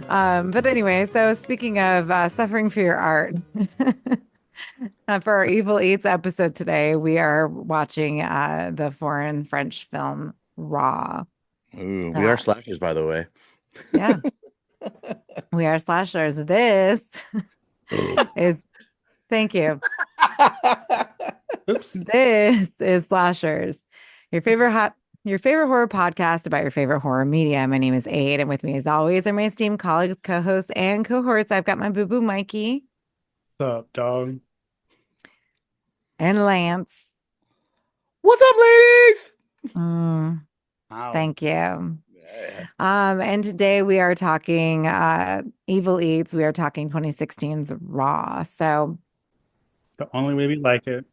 But anyway, so speaking of suffering for your art, for our Evil Eats episode today, we are watching the foreign French film Raw. Ooh, we are Uh, slashers, by the way. yeah, we are slashers. This is, thank you. Oops. This is Slashers, your favorite hot, your favorite horror podcast about your favorite horror media. My name is Aid, and with me, as always, are my esteemed colleagues, co-hosts, and cohorts. I've got my boo boo Mikey What's up, dog? and Lance. What's up, ladies? Mm, Wow. thank you. And today we are talking Evil Eats. We are talking 2016's Raw. So The only way we like it.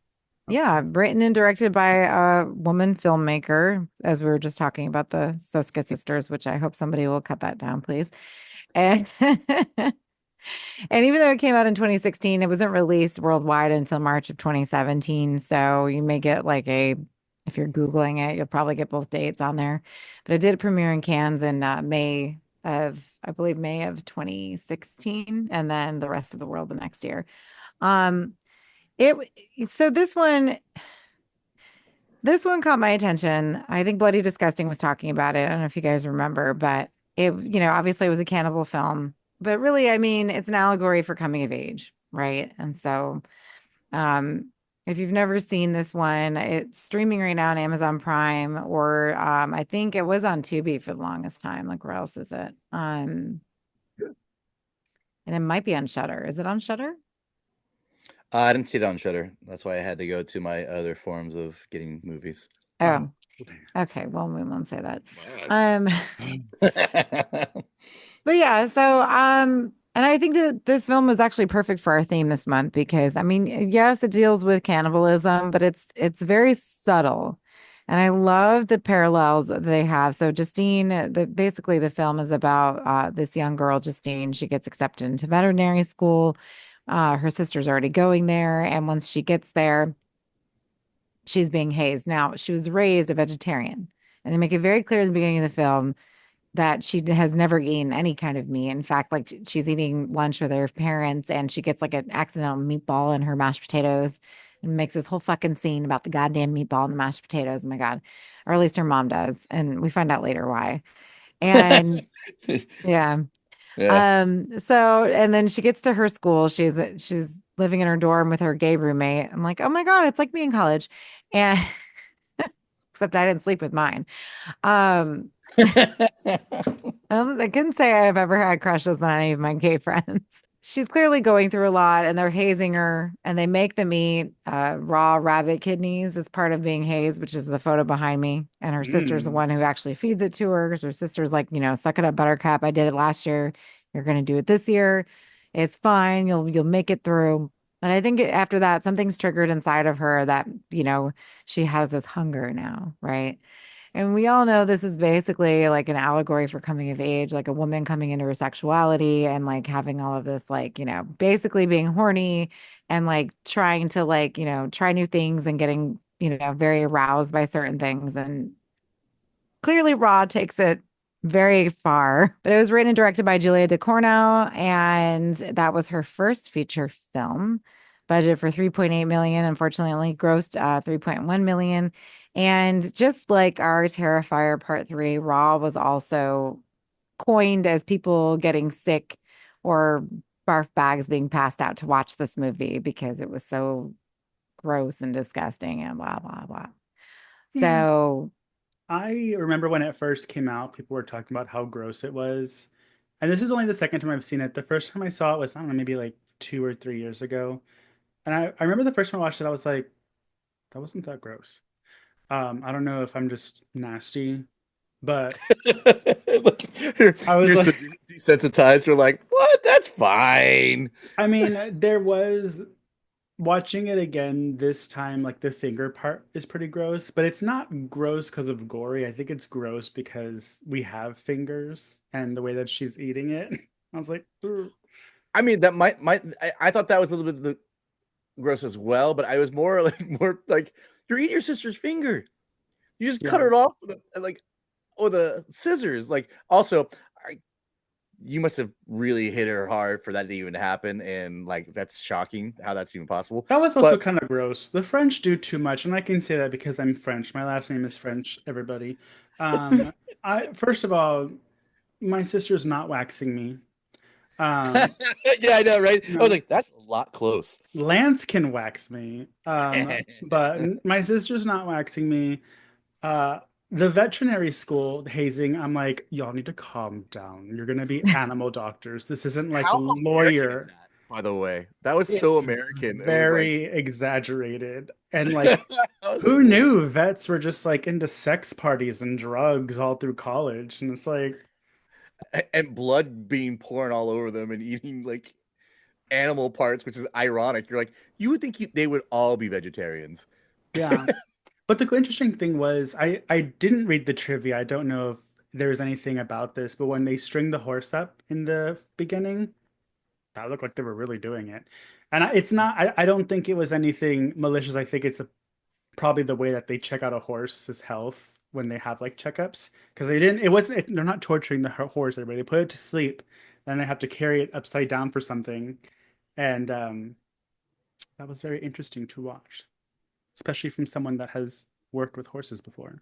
yeah, written and directed by a woman filmmaker, as we were just talking about the Soska sisters, which I hope somebody will cut that down, please. And and even though it came out in 2016, it wasn't released worldwide until March of 2017. So you may get like if you're Googling it, you'll probably get both dates on there. But it did premiere in Cannes in I believe, May of 2016, and then the rest of the world the next year. Um, it so this one caught my attention. I think Bloody Disgusting was talking about it. I don't know if you guys remember, but obviously it was a cannibal film, but really, I mean, it's an allegory for coming of age, right? And so, um, if you've never seen this one, it's streaming right now on Amazon Prime, or I think it was on Tubi for the longest time. Like, where else is it? And it might be on Shutter. Is it on Shutter? I didn't see it on Shutter. That's why I had to go to my other forms of getting movies. Oh. Oh, okay. Well, we won't say that. Wow. Um, But yeah, so and I think that this film was actually perfect for our theme this month because I mean, yes, it deals with cannibalism, but it's very subtle. And I love the parallels that they have. So Justine, basically the film is about this young girl, Justine. She gets accepted into veterinary school. Her sister's already going there, and once she gets there, she's being hazed. Now, she was raised a vegetarian, and they make it very clear in the beginning of the film that she has never eaten any kind of meat. In fact, like she's eating lunch with her parents and she gets like an accidental meatball in her mashed potatoes and makes this whole fucking scene about the goddamn meatball and the mashed potatoes. Oh my God. Or at least her mom does. And we find out later why. And yeah. Yeah. And then she gets to her school. She's living in her dorm with her gay roommate. I'm like, oh my God, it's like me in college. And except I didn't sleep with mine. Um, I couldn't say I've ever had crushes on any of my gay friends. She's clearly going through a lot, and they're hazing her, and they make them eat raw rabbit kidneys as part of being hazed, which is the photo behind me. And her sister's the Mm. one who actually feeds it to her because her sister's like, suck it up, Buttercup. I did it last year. You're going to do it this year. It's fine. You'll make it through. And I think after that, something's triggered inside of her that, she has this hunger now, right? And we all know this is basically like an allegory for coming of age, like a woman coming into her sexuality and like having all of this, like, basically being horny and like trying to like, try new things and getting, very aroused by certain things. And clearly Raw takes it very far. But it was written and directed by Julia Ducournau, and that was her first feature film. Budget for 3.8 million, unfortunately only grossed 3.1 million. And just like our Terrifier Part 3, Raw was also coined as people getting sick or barf bags being passed out to watch this movie because it was so gross and disgusting and blah blah blah. Yeah. So I remember when it first came out, people were talking about how gross it was. And this is only the second time I've seen it. The first time I saw it was, I don't know, maybe like 2 or 3 years ago. And I remember the first time I watched it, I was like, that wasn't that gross. I don't know if I'm just nasty, but Look, you're, I was you're so like, desensitized. You're like, what? That's fine. I mean, there was watching it again this time, like the finger part is pretty gross, but it's not gross because of gory. I think it's gross because we have fingers and the way that she's eating it. I was like, "Ugh." I mean, that might. I thought that was a little bit gross as well, but I was more like you're eating your sister's finger. You just cut Yeah. it off with like or the scissors. Like also, you must have really hit her hard for that to even happen, and like that's shocking how that's even possible. That was also But kind of gross. The French do too much, and I can say that because I'm French. My last name is French, everybody. Um, I first of all, my sister's not waxing me. Um, yeah, I know, right? I was no, like, that's a lot close. Lance can wax me. But my sister's not waxing me. Uh, the veterinary school hazing, I'm like, y'all need to calm down. You're gonna be animal doctors. This isn't like How American is lawyer. that, by the way? That was so It's American. It was like, very exaggerated. And like, I was like, who whoa. knew vets were just like into sex parties and drugs all through college? And it's like, And blood being pouring all over them and eating like animal parts, which is ironic. You're like, you would think they would all be vegetarians. yeah. But the interesting thing was, I didn't read the trivia. I don't know if there's anything about this, but when they string the horse up in the beginning, that looked like they were really doing it. And it's not, I don't think it was anything malicious. I think it's probably the way that they check out a horse's health when they have like checkups. Because they didn't, it wasn't, they're not torturing the horse, everybody. They put it to sleep, then they have to carry it upside down for something. And that was very interesting to watch, especially from someone that has worked with horses before.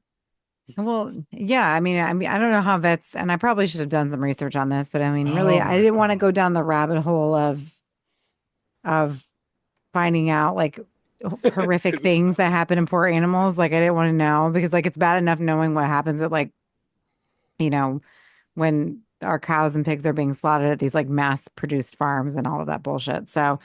Well, yeah, I don't know how vets, and I probably should have done some research on this, but I mean, really, Oh I my didn't want to God. go down the rabbit hole of finding out like horrific 'Cause things that happen in poor animals. Like, I didn't want to know because like it's bad enough knowing what happens at like, you know, when our cows and pigs are being slaughtered at these like mass produced farms and all of that bullshit. So,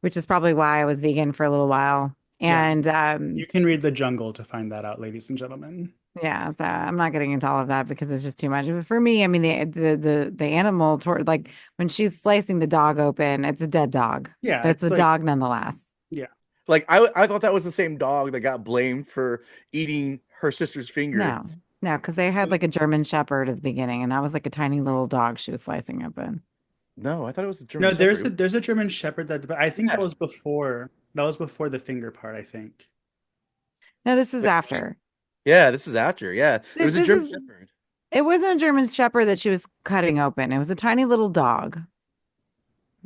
which is probably why I was vegan for a little while. Yeah. And You can read The Jungle to find that out, ladies and gentlemen. yeah, so I'm not getting into all of that because it's just too much. But for me, I mean, the animal toward like when she's slicing the dog open, it's a dead dog, Yeah, but it's it's a like, dog nonetheless. yeah. like I thought that was the same dog that got blamed for eating her sister's finger. No, no, because they had like a German Shepherd at the beginning, and that was like a tiny little dog she was slicing open. No, I thought it was the German No, Shepherd. there's a German Shepherd that, but I think Yeah, that was before the finger part, I think. No, this was wait, after. yeah, this is after. Yeah, it was a This German is Shepherd. it wasn't a German Shepherd that she was cutting open. It was a tiny little dog.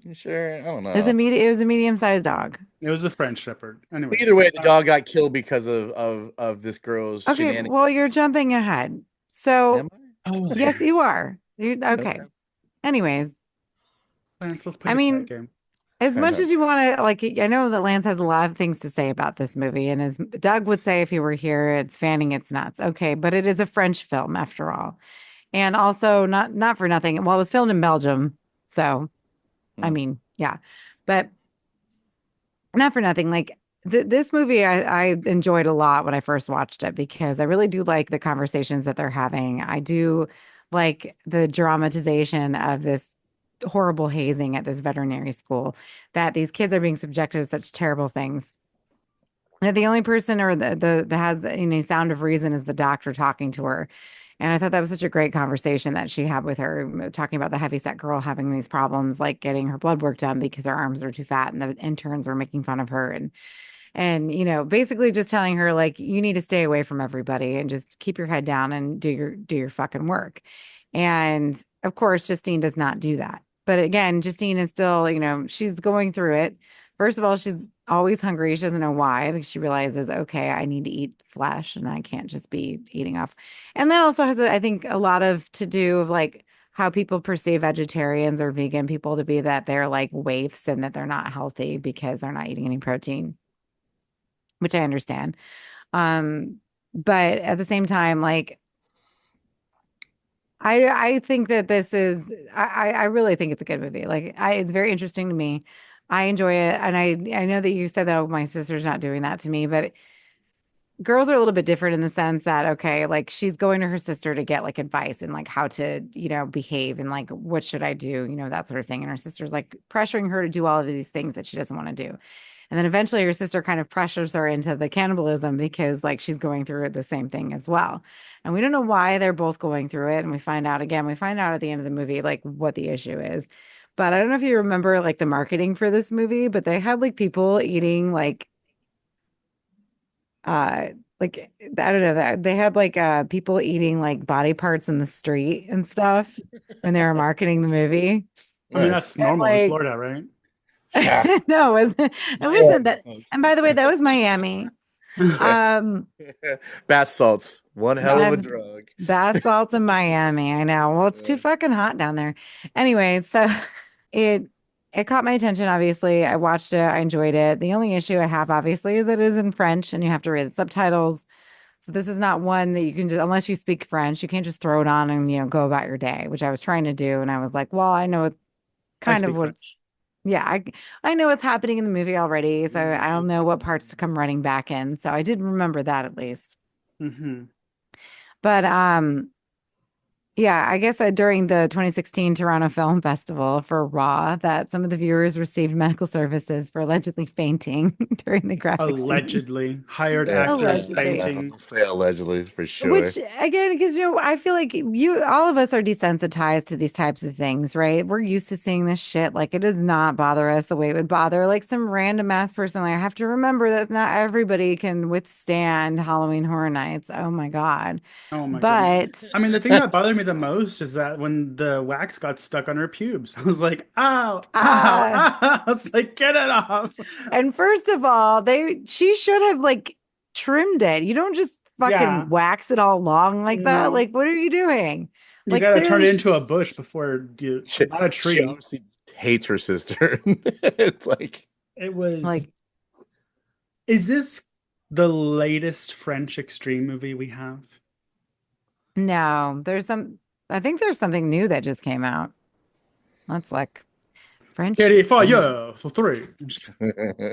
You sure? I don't It was a know. medium-sized dog. It was a French Shepherd. Either Anyways, way, the dog got killed because of this girl's Okay, well, you're shenanigans. jumping ahead. So, Am oh, yes, you Lance. are. Okay. I? Anyways, Lance, let's play I the cat mean, game. as much Okay. as you want to, like, I know that Lance has a lot of things to say about this movie, and as Doug would say if he were here, it's fanning its nuts. Okay, but it is a French film after all, and also not for nothing. Well, it was filmed in Belgium, so I Hmm. mean, yeah, but not for nothing. Like this movie, I enjoyed a lot when I first watched it because I really do like the conversations that they're having. I do like the dramatization of this horrible hazing at this veterinary school, that these kids are being subjected to such terrible things. That the only person or the that has any sound of reason is the doctor talking to her. And I thought that was such a great conversation that she had with her, talking about the heavyset girl having these problems, like getting her blood work done because her arms are too fat, and the interns were making fun of her, and basically just telling her like you need to stay away from everybody and just keep your head down and do your fucking work. And of course, Justine does not do that. But again, Justine is still, she's going through it. First of all, she's always hungry. She doesn't know why, because she realizes, okay, I need to eat flesh and I can't just be eating off. And that also has, I think, a lot of to do of like how people perceive vegetarians or vegan people to be, that they're like waifs and that they're not healthy because they're not eating any protein, which I understand. Um, but at the same time, like I think that this is I really think it's a good movie. Like it's very interesting to me. I enjoy it, and I know that you said that, oh, my sister's not doing that to me, but girls are a little bit different in the sense that, okay, like she's going to her sister to get like advice and like how to behave and like what should I do, that sort of thing, and her sister's like pressuring her to do all of these things that she doesn't want to do. And then eventually her sister kind of pressures her into the cannibalism because like she's going through the same thing as well. And we don't know why they're both going through it. And we find out at the end of the movie like what the issue is. But I don't know if you remember like the marketing for this movie, but they had like people eating like uh like I don't know that they had like people eating like body parts in the street and stuff when they were marketing the movie. I mean, Nice. that's And normal in like Florida, right? Yeah. no, it wasn't Miami, that. folks. And by the way, that was Miami. Um, Bath salts. One hell of a that's drug. bath salts in Miami. I know. Well, it's too Yeah. fucking hot down there. Anyway, so it it caught my attention, obviously. I watched it, I enjoyed it. The only issue I have, obviously, is that it is in French and you have to read the subtitles. So this is not one that you can just, unless you speak French, you can't just throw it on and, go about your day, which I was trying to do. And I was like, well, I know it's I kind of speak what's, French. yeah, I know what's happening in the movie already. So I'll know what parts to come running back in. So I did remember that at least. Hmm. But yeah, I guess during the 2016 Toronto Film Festival for Raw, that some of the viewers received medical services for allegedly fainting during the graphic scene. Allegedly, hired Yeah, actors Allegedly. fainting. I'll say allegedly for sure. Which again, because I feel like all of us are desensitized to these types of things, right? We're used to seeing this shit. Like it does not bother us the way it would bother like some random ass person. Like I have to remember that not everybody can withstand Halloween Horror Nights. Oh my God. Oh my goodness. But I mean, the thing that bothered me the most is that when the wax got stuck on her pubes, I was like, ow, ow, ah, ow. I was like, get it off. and first of all, she should have like trimmed it. You don't just fucking Yeah, wax it all long like that. no. Like, what are you doing? You Like, gotta turn clearly, it into a bush before you, not a She tree. obviously hates her sister. It's like It was, like, is this the latest French extreme movie we have? no, I think there's something new that just came out. That's like French Katie extreme. Fire for three.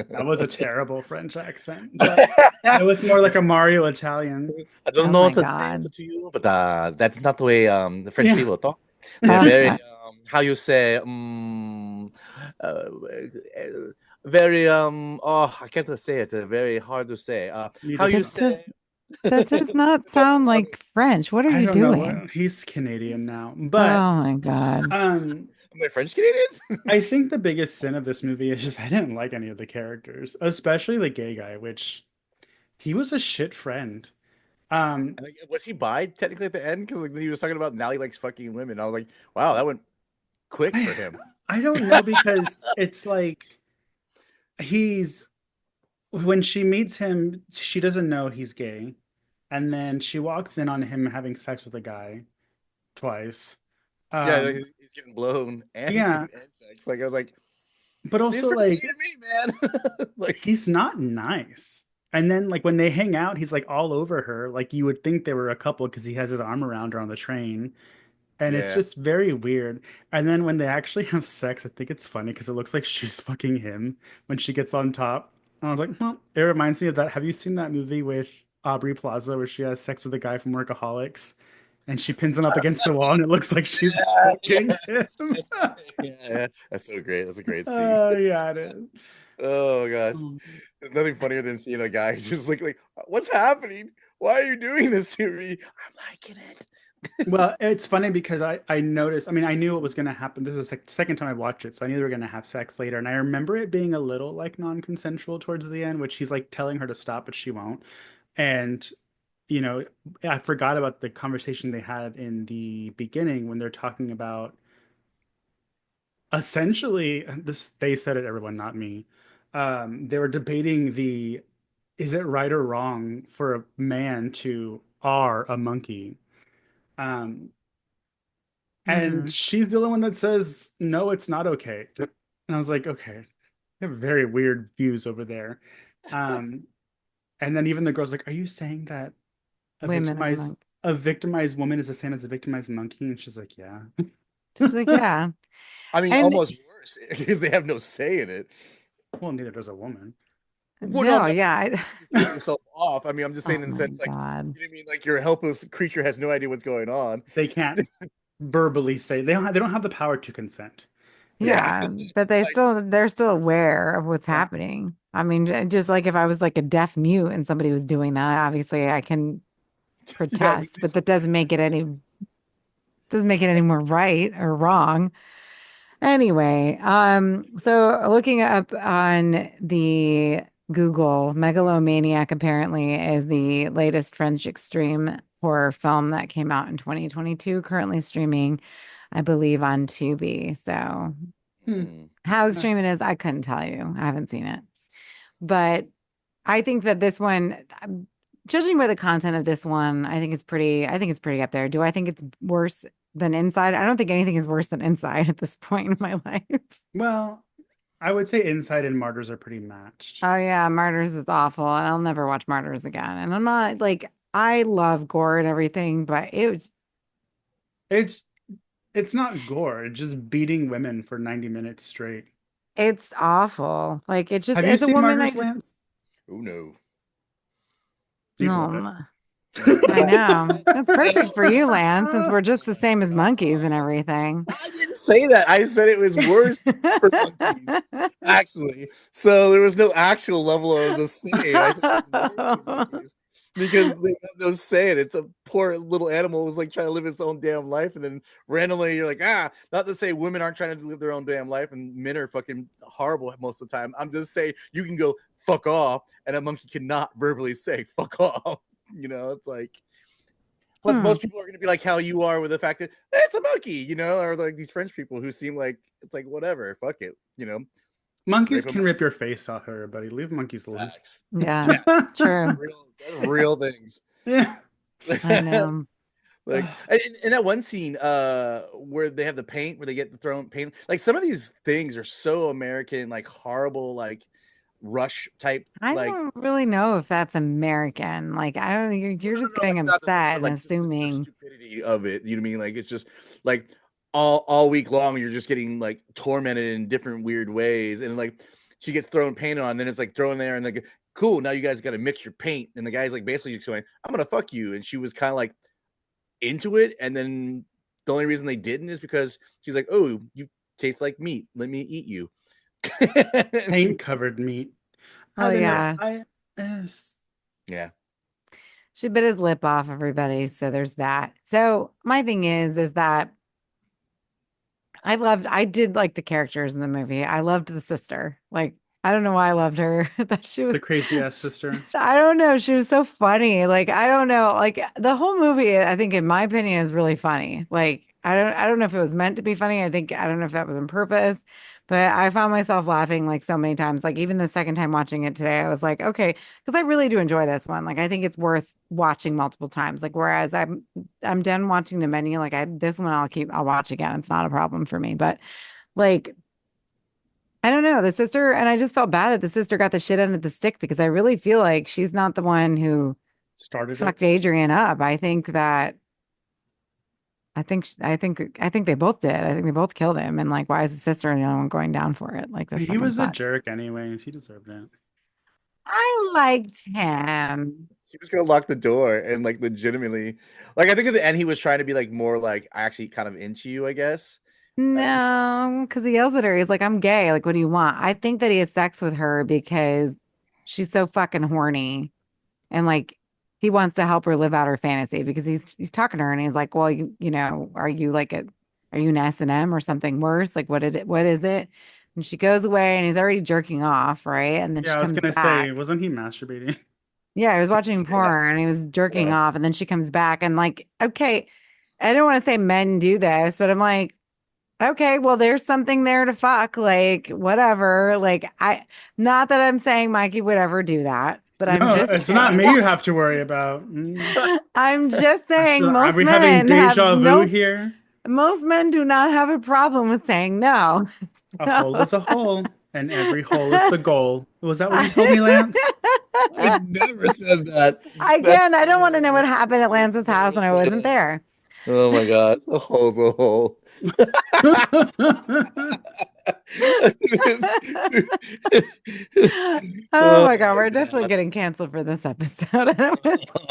That was a terrible French accent, but it was more like a Mario Italian. I don't Oh know my what to say God. to you, but that's not the way the French Yeah. people talk. They're Uh, very how you say uh, very oh I can't say it. Very hard to say. You How just you that say does that does not sound like French. What are I you don't know doing? what he's Canadian now, Oh but my God. um am I French Canadians? I think the biggest sin of this movie is just I didn't like any of the characters, especially the gay guy, which he was a shit friend. Um Like, was he bi technically at the end? Because like he was talking about now he likes fucking women. I was like, wow, that went quick I, for him. I don't know because it's like he's when she meets him, she doesn't know he's gay. And then she walks in on him having sex with a guy twice. Yeah, like, Um, he's getting blown and, yeah, and sex. Like I was like, but seems also pretty like gay to me, man. Like, he's not nice. And then like when they hang out, he's like all over her. Like you would think they were a couple because he has his arm around her on the train. And it's yeah. just very weird. And then when they actually have sex, I think it's funny because it looks like she's fucking him when she gets on top. And I was like, well, it reminds me of that. Have you seen that movie with Aubrey Plaza where she has sex with a guy from Workaholics and she pins him up against the wall and it looks like she's Yeah, fucking him? yeah. That's so great. That's a great scene. Oh, yeah, it is. Oh gosh. Um, There's nothing funnier than seeing a guy just like, what's happening? Why are you doing this to me? I'm liking it. Well, it's funny because I noticed, I mean, I knew what was going to happen. This is the second time I watched it, so I knew they were going to have sex later. And I remember it being a little like non-consensual towards the end, which he's like telling her to stop, but she won't. And, you know, I forgot about the conversation they had in the beginning when they're talking about essentially this, they said it, everyone, not me. They were debating the, is it right or wrong for a man to R a monkey? Um, And Hmm. she's the only one that says, no, it's not okay. And I was like, okay, they have very weird views over there. Um, and then even the girl's like, are you saying that a Women are victimized monk. a victimized woman is the same as a victimized monkey? And she's like, yeah. Just like, yeah. I mean, And almost worse because they have no say in it. Well, neither does a woman. Well, no, no, yeah. you can cut yourself off. I mean, I'm just Oh saying in the my sense like, God. you know what I mean? Like your helpless creature has no idea what's going on. They can't verbally say they don't have the power to consent. Yeah. Yeah, but Like, they're still aware of what's Yeah. happening. I mean, just like if I was like a deaf mute and somebody was doing that, obviously I can yeah, we protest, do but that doesn't make it any more right or wrong. Anyway, so looking up on the Google. Megalomaniac apparently is the latest French extreme horror film that came out in 2022, currently streaming, I believe, on Tubi. So, Hmm. Mm. how Uh, extreme it is, I couldn't tell you. I haven't seen it. But I think that this one, judging by the content of this one, I think it's pretty up there. Do I think it's worse than Inside? I don't think anything is worse than Inside at this point in my life. well, I would say Inside and Martyrs are pretty matched. Oh yeah, Martyrs is awful, and I'll never watch Martyrs again. And I'm not like I love gore and everything, but It's it's not gore, it's just beating women for 90 minutes straight. it's awful. Like it just Have you as a seen woman, I Martyrs, just Lance? Oh no. You'd no. love it. I know. That's perfect for you, Lan, since we're just the same as monkeys and everything. I didn't say that. I said it was worse for monkeys, actually. So there was no actual level of the same. I said it was worse for monkeys because they have no say in it. It's a poor little animal was like trying to live its own damn life, and then randomly you're like, not to say women aren't trying to live their own damn life and men are fucking horrible most of the time. I'm just saying you can go fuck off, and a monkey cannot verbally say fuck off. It's like. Plus, Hmm. most people are going to be like how you are with the fact that it's a monkey, or like these French people who seem like it's like whatever, fuck it. Monkeys Rape a can rip monkey. your face off, everybody. Leave monkeys alone. Facts. Yeah, Facts. true. That's real things. Yeah. I know. Like in that one scene where they have the paint where they get the thrown paint, like some of these things are so American, like horrible, like rush type, I like don't really know if that's American. Like, I don't, no, you're no, just no, like getting not the thing, upset but and like just the assuming. stupidity of it. You know what I mean? Like it's just like all week long, you're just getting like tormented in different weird ways, and like she gets thrown paint on, then it's like thrown there, and like cool, now you guys got to mix your paint, and the guy's like basically just going, "I'm gonna fuck you," and she was kind of like into it, and then the only reason they didn't is because she's like, "Oh, you taste like meat. Let me eat you." Paint covered meat. I Oh, don't know. yeah. Yeah. She bit his lip off, everybody. So there's that. So my thing is that I did like the characters in the movie. I loved the sister. Like, I don't know why I loved her. That she was, The crazy ass sister. I don't know. She was so funny. Like, I don't know. Like the whole movie, I think, in my opinion, is really funny. Like, I don't know if it was meant to be funny. I don't know if that was on purpose, but I found myself laughing like so many times. Like even the second time watching it today, I was like, okay, because I really do enjoy this one. Like, I think it's worth watching multiple times. Like, whereas I'm done watching the menu. Like, this one I'll watch again. It's not a problem for me. But like, I don't know, the sister, and I just felt bad that the sister got the shit end of the stick because I really feel like she's not the one who Started fucked it. Adrian up. I think they both did. I think they both killed him. And like, why is the sister and the other one going down for it? Like, that He fucking was a sucks. jerk anyways. He deserved it. I liked him. She was gonna lock the door and like legitimately, like I think at the end he was trying to be like more like actually kind of into you, I guess. Like, No, because he yells at her. He's like, I'm gay. Like, what do you want? I think that he has sex with her because she's so fucking horny. And like he wants to help her live out her fantasy because he's talking to her and he's like, well, are you an S&M or something worse? Like what is it? And she goes away and he's already jerking off, right? And then Yeah, she I was comes gonna say, back. wasn't he masturbating? Yeah, he was watching yeah, porn and he was jerking yeah. off, and then she comes back and like, okay, I don't want to say men do this, but I'm like, okay, well, there's something there to fuck, like whatever. Like not that I'm saying Mikey would ever do that, but I'm No, just it's not me saying. you have to worry about. I'm just saying Are we having deja vu here? most men do not have a problem with saying no. A hole So, is a hole, and every hole is the goal. Was that what you told me, Lance? I never said that. That's Again, I don't want to know what hilarious. happened at I Lance's house never when I said wasn't that. there. Oh my god, a hole's a hole. Oh Oh my God, my we're definitely god. getting canceled for this episode.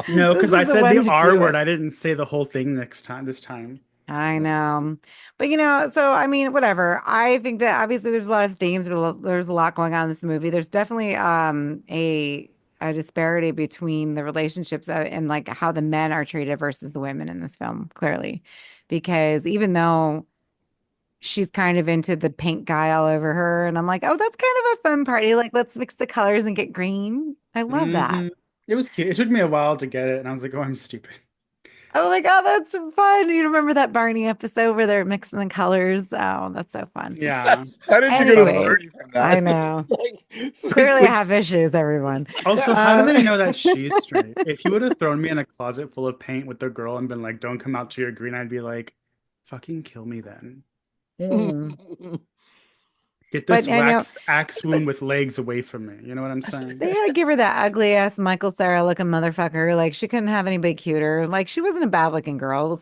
No, This because is I the said one the to R do word. it. I didn't say the whole thing next time. This time. I know. But so I mean, whatever. I think that obviously there's a lot of themes. There's a lot going on in this movie. There's definitely a disparity between the relationships and like how the men are treated versus the women in this film, clearly. Because even though she's kind of into the pink guy all over her. And I'm like, oh, that's kind of a fun party. Like, let's mix the colors and get green. I love that. Hmm. It was cute. It took me a while to get it, and I was like, "Oh, I'm stupid." Oh my God, that's so fun. You remember that Barney episode where they're mixing the colors? Oh, that's so fun. Yeah. How did you go to Anyways, Birdie from I that? know. It's Clearly I like, have issues, everyone. Also, how do they Um, know that she's straight? If you would have thrown me in a closet full of paint with the girl and been like, "Don't come out to your green," I'd be like, "Fucking kill me then. mm. Get But this I know wax axe wound with legs away from me." You know what I'm saying? they had to give her that ugly ass Michael Cera looking motherfucker. Like she couldn't have anybody cuter. Like she wasn't a bad looking girl.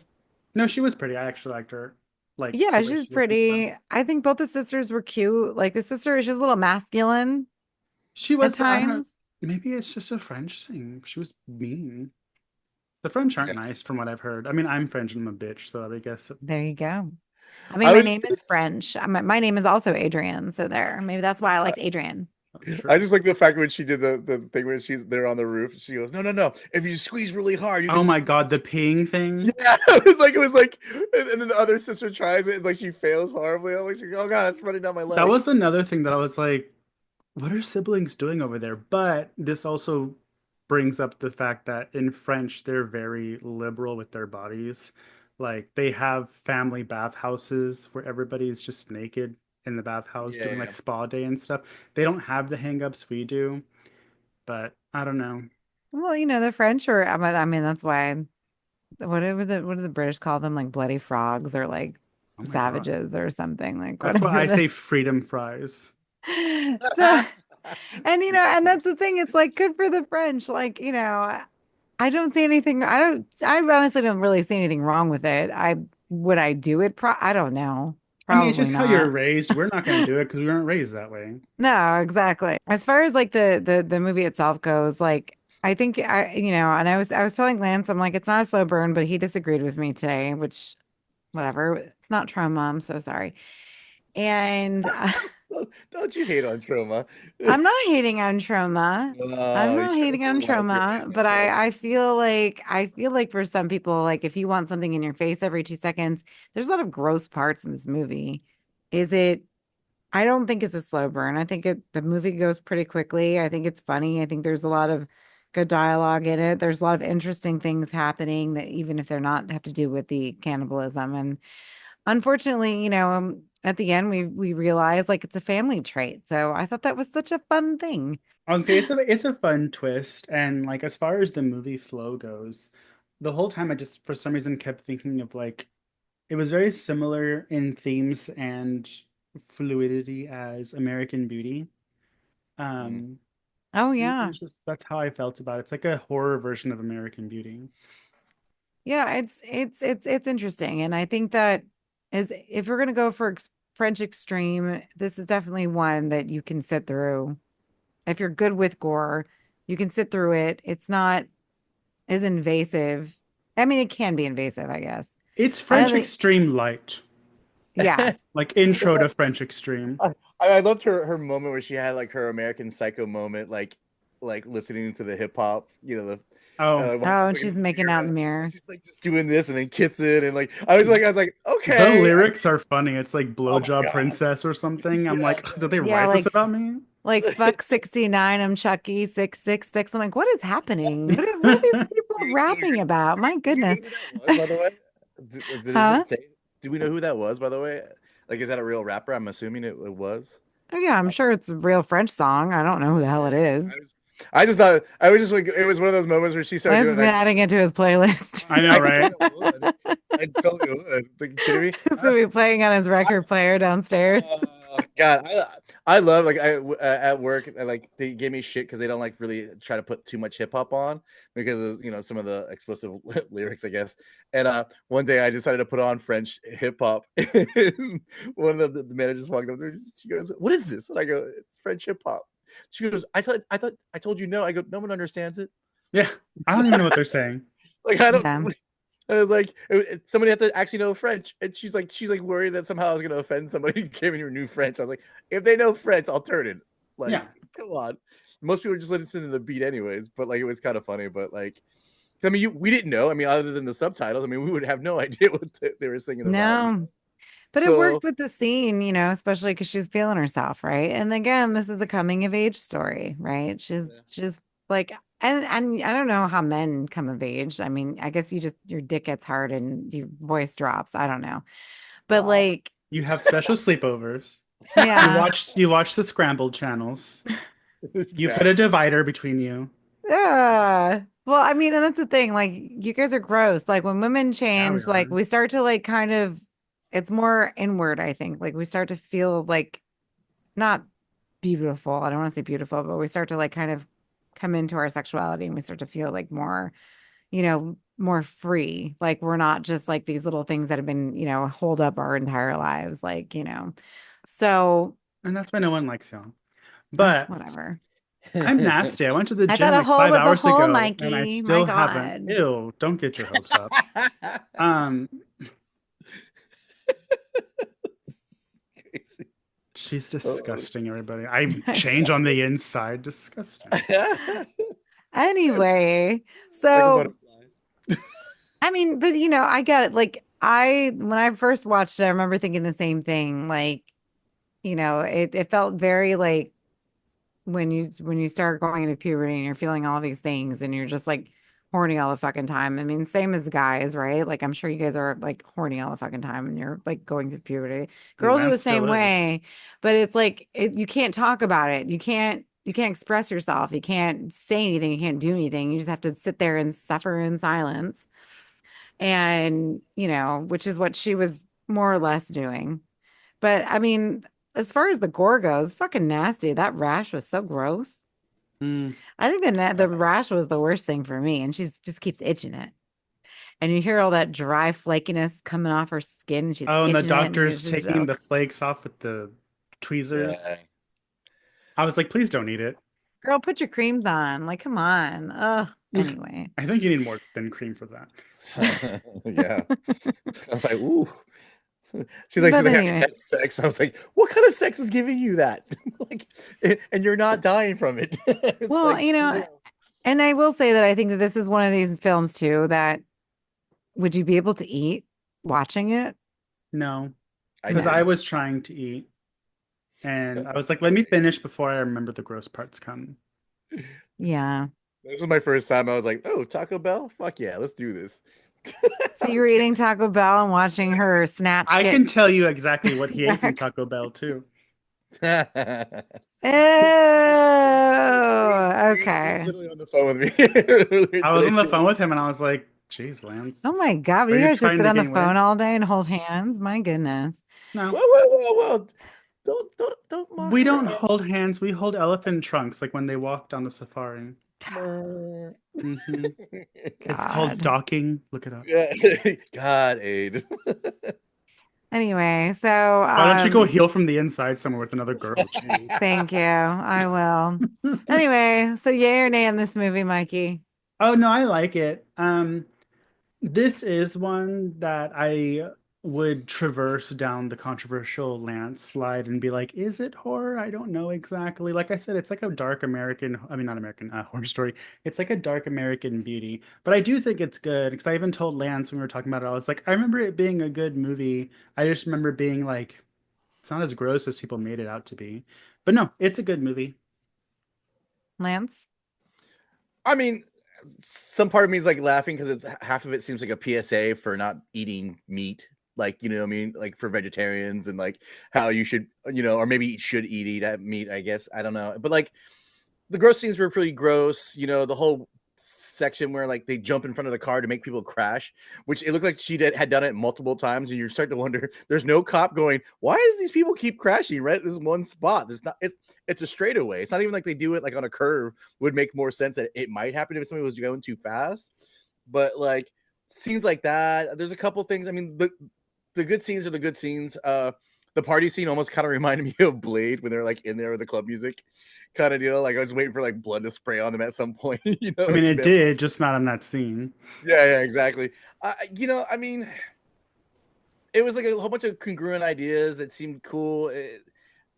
No, she was pretty. I actually liked her, like Yeah, the way she's she looked and stuff. pretty. I think both the sisters were cute. Like the sister, she was a little masculine She at was, but I don't know. times. Maybe it's just a French thing. She was mean. The French aren't yeah. nice, from what I've heard. I mean, I'm French and I'm a bitch, so I guess There you go. I mean, I my was name is French. My name is also Adrienne. So there. Maybe that's why I liked Adrienne. that's I true. just like the fact when she did the thing where she's there on the roof. She goes, no. If you squeeze really hard, you Oh can. my God, the peeing thing. Yeah, it was like, and then the other sister tries it, and like she fails horribly. I'm like, oh god, it's running down my That leg. was another thing that I was like, what are siblings doing over there? But this also brings up the fact that in French, they're very liberal with their bodies. Like they have family bathhouses where everybody's just naked in the bathhouse doing like Yeah, spa day and stuff. They don't have the hangups we do, but I don't know. Well, the French are, I mean, that's why, what do the British call them? Like bloody frogs or like Oh my God. savages or something, like That's why I whatever say freedom fries. So, and and that's the thing. It's like good for the French. Like, I don't see anything. I honestly don't really see anything wrong with it. Would I do it? I don't know. I mean, it's Probably just how you're not. raised. We're not going to do it because we weren't raised that way. No, exactly. As far as like the movie itself goes, like I think and I was telling Lance, I'm like, it's not a slow burn, but he disagreed with me today, which whatever. It's not trauma. I'm so sorry. And don't you hate on trauma? I'm not hating on trauma. I'm Oh, you not never hating said a on lot if you're trauma, hating on but trauma. I feel like for some people, like if you want something in your face every 2 seconds, there's a lot of gross parts in this movie. Is it? I don't think it's a slow burn. I think the movie goes pretty quickly. I think it's funny. I think there's a lot of good dialogue in it. There's a lot of interesting things happening that even if they're not have to do with the cannibalism. And unfortunately, at the end we realize like it's a family trait. So I thought that was such a fun thing. Honestly, it's a fun twist, and like as far as the movie flow goes, the whole time I just for some reason kept thinking of like it was very similar in themes and fluidity as American Beauty. Mm. Um, Oh it yeah. was just that's how I felt about it. It's like a horror version of American Beauty. Yeah, it's interesting. And I think that is if we're gonna go for French extreme, this is definitely one that you can sit through. If you're good with gore, you can sit through it. It's not as invasive. I mean, it can be invasive, I guess. It's I don't French think, Extreme Light, yeah. like intro to French Extreme. I loved her moment where she had like her American Psycho moment, like listening to the hip hop, the Oh, when Oh, she's and like in she's the making out in mirror the and mirror. she's like just doing this and then kissing and like I was like the okay, lyrics are funny. It's like oh my Blowjob god, Princess or something. I'm yeah, like, did they Yeah, write this about me? like fuck 69, I'm Chucky 666. I'm like, what is happening? What are these people rapping about? My do we know goodness. who that was by the way? Did it Huh? say? Do we know who that was by the way? Like, is that a real rapper? I'm assuming it was. Oh yeah, I'm sure it's a real French song. I don't know who the hell it Yeah, is. I just thought I was just like it was one of those moments where she started Lance doing is it. adding it to his playlist. I know, I right? totally would. I totally would. Like, you kidding me? It's gonna be playing on his I, record player downstairs. oh God, I love like at work like they gave me shit because they don't like really try to put too much hip hop on because of some of the explicit lyrics I guess. And one day I decided to put on French hip hop. One of the managers walked up to me. She goes, "What is this?" And I go, "It's French hip hop." She goes, "I thought I told you no." I go, "No one understands it." Yeah, I don't even know what they're saying. Like I don't. Yeah. I was like, somebody had to actually know French, and she's like worried that somehow I was gonna offend somebody who came in who knew French. I was like, if they know French, I'll turn it. Like, Yeah. come on. Most people just listen to the beat anyways, but like it was kind of funny. But like, I mean, we didn't know. I mean, other than the subtitles, I mean, we would have no idea what they were singing about. No. But it So worked with the scene, especially because she's feeling herself, right? And again, this is a coming of age story, right? She's like, and I don't know how men come of age. I mean, I guess your dick gets hard and your voice drops. I don't know. But wow. like, You have special sleepovers. yeah. You watch the scrambled channels. You Yeah. put a divider between you. Yeah. Well, I mean, and that's the thing. Like, you guys are gross. Like, when women Yeah, we change, like, are. we start to like kind of, it's more inward, I think. Like, we start to feel like not beautiful. I don't want to say beautiful, but we start to like kind of come into our sexuality and we start to feel like more, more free. Like, we're not just like these little things that have been, hold up our entire lives. So, And that's why no one likes you. But whatever. I'm nasty. I went to the I thought gym a like hole five was a hours hole, ago and I Mikey. My still haven't. God. Ew, don't get your hopes up. Um, Crazy. she's Oh. disgusting, everybody. I change on the inside. Disgusting. Anyway, Like a so butterfly. I mean, but I get it. Like when I first watched it, I remember thinking the same thing. Like, it felt very like when you start going into puberty and you're feeling all these things and you're just like horny all the fucking time. I mean, same as guys, right? Like I'm sure you guys are like horny all the fucking time and you're like going through puberty. Girls are the Lance same still is. way, but it's like you can't talk about it. You can't express yourself. You can't say anything. You can't do anything. You just have to sit there and suffer in silence. And, which is what she was more or less doing. But I mean, as far as the gore goes, fucking nasty. That rash was so gross. Mm. I think the rash was the worst thing for me, and she's just keeps itching it. And you hear all that dry flakiness coming off her skin, and she's Oh, and the itching it, and it's doctor's just taking the flakes off with the tweezers. Yeah. I was like, please don't eat it. girl, put your creams on. Like, come on. Ugh. Anyway. I think you need more than cream for that. Yeah. I was like, ooh. She's But like, have you anyway. had sex? I was like, what kind of sex is giving you that? Like, and you're not dying from it. It's Well, like, yeah. and I will say that I think that this is one of these films too that would you be able to eat watching it? No, I because I No. didn't. was trying to eat and I was like, let me finish before I remember the gross parts come. Yeah. This was my first time. I was like, oh, Taco Bell? Fuck yeah, let's do this. So you were eating Taco Bell and watching her snatch I get can tell you exactly what he ate from wrecked. Taco Bell too. Ew. He was Okay. literally on the phone with me earlier I was today on the too. phone with him and I was like, geez, Lance, Oh my God. are You you guys just trying sit to on the gain phone weight? all day and hold hands? My goodness. No, Whoa. Don't mock we her. don't hold hands. We hold elephant trunks like when they walk down the safari. Hmm. It's called God. docking. Look it up. Yeah. God aid. Anyway, so Why don't you go heal from the inside somewhere with another girl? Jeez. thank you. I will. Anyway, so yay or nay on this movie, Mikey? Oh no, I like it. This is one that I would traverse down the controversial landslide and be like, is it horror? I don't know exactly. Like I said, it's like a dark American, I mean, not American, horror story. It's like a dark American beauty. But I do think it's good because I even told Lance when we were talking about it, I was like, I remember it being a good movie. I just remember being like, it's not as gross as people made it out to be. But no, it's a good movie. Lance? I mean, some part of me is like laughing because it's half of it seems like a PSA for not eating meat. Like, you know what I mean? Like for vegetarians and like how you should, or maybe you should eat that meat, I guess. I don't know. But like the gross scenes were pretty gross. The whole section where like they jump in front of the car to make people crash, which it looked like had done it multiple times, and you're starting to wonder. There's no cop going, why does these people keep crashing right at this one spot? There's not. It's a straightaway. It's not even like they do it like on a curve. Would make more sense that it might happen if somebody was going too fast. But like scenes like that, there's a couple things. I mean, the good scenes are the good scenes. The party scene almost kind of reminded me of Blade when they're like in there with the club music kind of deal. Like I was waiting for like blood to spray on them at some point, I mean, like it did, just not in that scene. yeah, exactly. I mean, it was like a whole bunch of congruent ideas that seemed cool.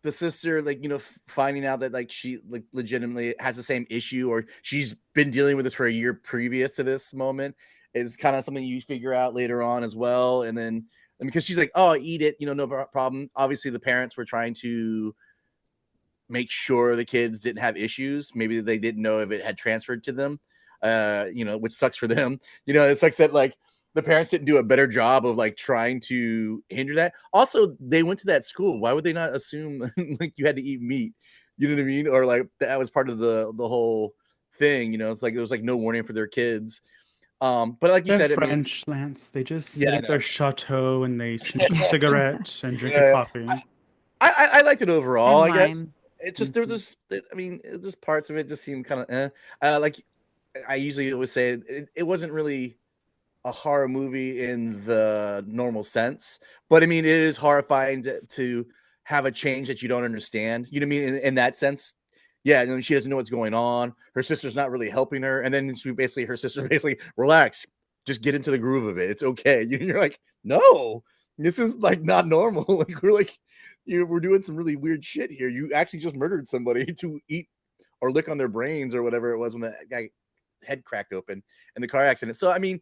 The sister, like, finding out that like she like legitimately has the same issue or she's been dealing with this for a year previous to this moment is kind of something you figure out later on as well. And then And because she's like, oh, eat it, no problem. Obviously, the parents were trying to make sure the kids didn't have issues. Maybe they didn't know if it had transferred to them, which sucks for them. It sucks that like the parents didn't do a better job of like trying to hinder that. Also, they went to that school. Why would they not assume like you had to eat meat? You know what I mean? Or like that was part of the whole thing. It's like there was like no warning for their kids. But like you They're said, I mean, French, Lance. They just sit yeah, I at their know. chateau and they smoke a cigarette and drink a Yeah, coffee. I liked it overall. And I guess wine. it's just there was Mhm. just I mean, it was just parts of it just seemed kind of like I usually always say it wasn't really a horror movie in the normal sense, but I mean, it is horrifying to have a change that you don't understand. You know what I mean? In that sense, yeah. She doesn't know what's going on. Her sister's not really helping her, and then her sister basically relax, just get into the groove of it. It's okay. You're like, no, this is like not normal. Like we're doing some really weird shit here. You actually just murdered somebody to eat or lick on their brains or whatever it was when that guy head cracked open in the car accident. So I mean,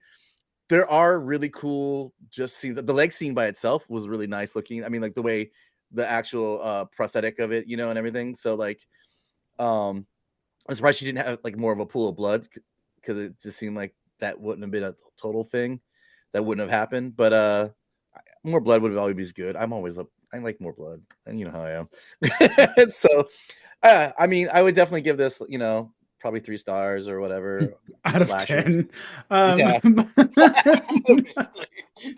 there are really cool just scenes. The leg scene by itself was really nice looking. I mean, like the way the actual prosthetic of it, and everything. So like, I'm surprised she didn't have like more of a pool of blood because it just seemed like that wouldn't have been a total thing. That wouldn't have happened. But more blood would always be good. I like more blood, and you know how I am. So, I mean, I would definitely give this, probably 3 stars or whatever. Out of Slasher. 10. Yeah.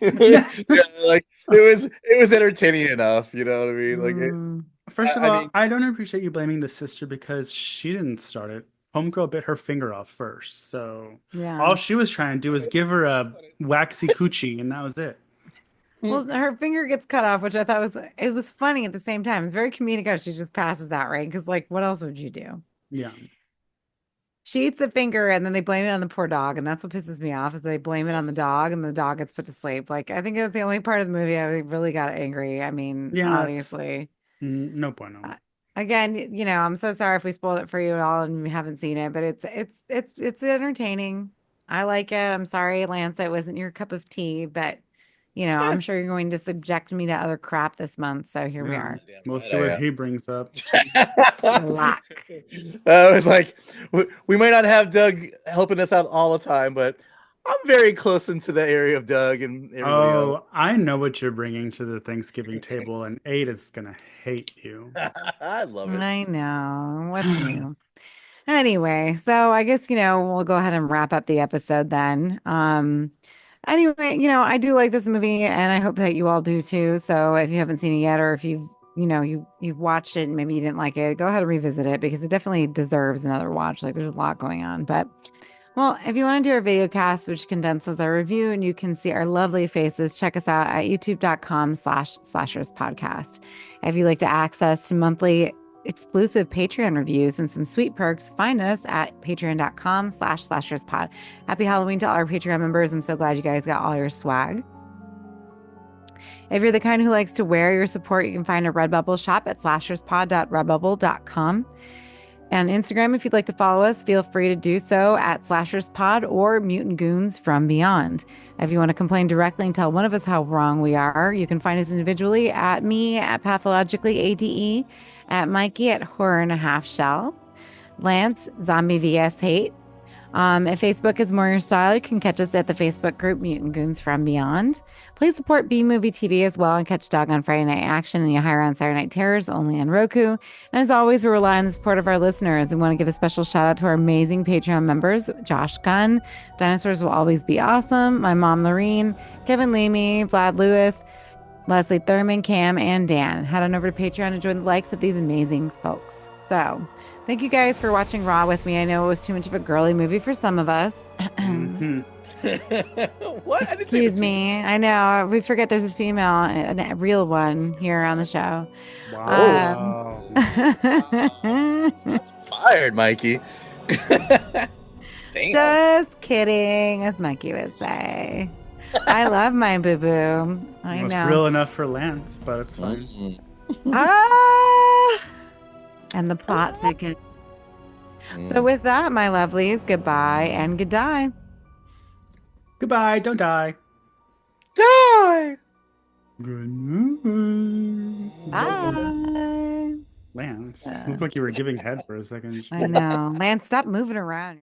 Yeah. Yeah, like it was entertaining enough, you know what I mean? Like Mm, First of I all, mean, I don't appreciate you blaming the sister because she didn't start it. Homegirl bit her finger off first. So yeah. all she was trying to do was give her a waxy coochie, and that was it. Well, her finger gets cut off, which I thought it was funny at the same time. It's very comedic how she just passes out, right? Because like, what else would you do? Yeah. She eats the finger and then they blame it on the poor dog, and that's what pisses me off is they blame it on the dog and the dog gets put to sleep. Like, I think it was the only part of the movie I really got angry. I mean, Yeah, it's obviously. no bueno. Uh, Again, I'm so sorry if we spoiled it for you at all and you haven't seen it, but it's entertaining. I like it. I'm sorry, Lance, it wasn't your cup of tea, but I'm sure you're going to subject me to other crap this month. So here we Yeah. are. damn right Mostly what I am. he brings up. Luck. I was like, we might not have Doug helping us out all the time, but I'm very close into the area of Doug and everybody Oh, else. I know what you're bringing to the Thanksgiving table, and Ada's gonna hate you. I love it. I know. What's new? Anyway, so I guess, we'll go ahead and wrap up the episode then. Anyway, I do like this movie and I hope that you all do too. So if you haven't seen it yet, or if you've watched it and maybe you didn't like it, go ahead and revisit it because it definitely deserves another watch. Like there's a lot going on. But well, if you want to do our video cast, which condenses our review and you can see our lovely faces, check us out at youtube.com/slashers podcast. If you'd like to access to monthly exclusive Patreon reviews and some sweet perks, find us at patreon.com/slasherspod. Happy Halloween to all our Patreon members. I'm so glad you guys got all your swag. If you're the kind who likes to wear your support, you can find a Redbubble shop at slasherspod.redbubble.com. And on Instagram, if you'd like to follow us, feel free to do so at SlashersPod or Mutant Goons from Beyond. If you want to complain directly and tell one of us how wrong we are, you can find us individually at me at PathologicallyADE, at Mikey at Horror and a Half Shell, Lance, Zombie vs. Hate. If Facebook is more your style, you can catch us at the Facebook group Mutant Goons from Beyond. Please support B Movie TV as well and catch Dog on Friday Night Action and Yahira on Saturday Night Terrors only on Roku. And as always, we rely on the support of our listeners. We want to give a special shout out to our amazing Patreon members, Josh Gunn, Dinosaurs Will Always Be Awesome, my mom Lorene, Kevin Leamy, Vlad Lewis, Leslie Thurman, Cam, and Dan. Head on over to Patreon and join the likes of these amazing folks. So, thank you guys for watching Raw with me. I know it was too much of a girly movie for some of us. Mhm. What? I didn't say Excuse me. I know. We forget there's a female, a real one here on the show. Wow. That's fired, Mikey. Damn. Just kidding, as Mikey would say. I love my boo-boo. I It was know. real enough for Lance, but it's fine. Ah! And the plot thickens. So with that, my lovelies, goodbye and good die. Goodbye, don't die. Die. Good night. Bye. Lance, looked like you were giving head for a second. I know. Lance, stop moving around.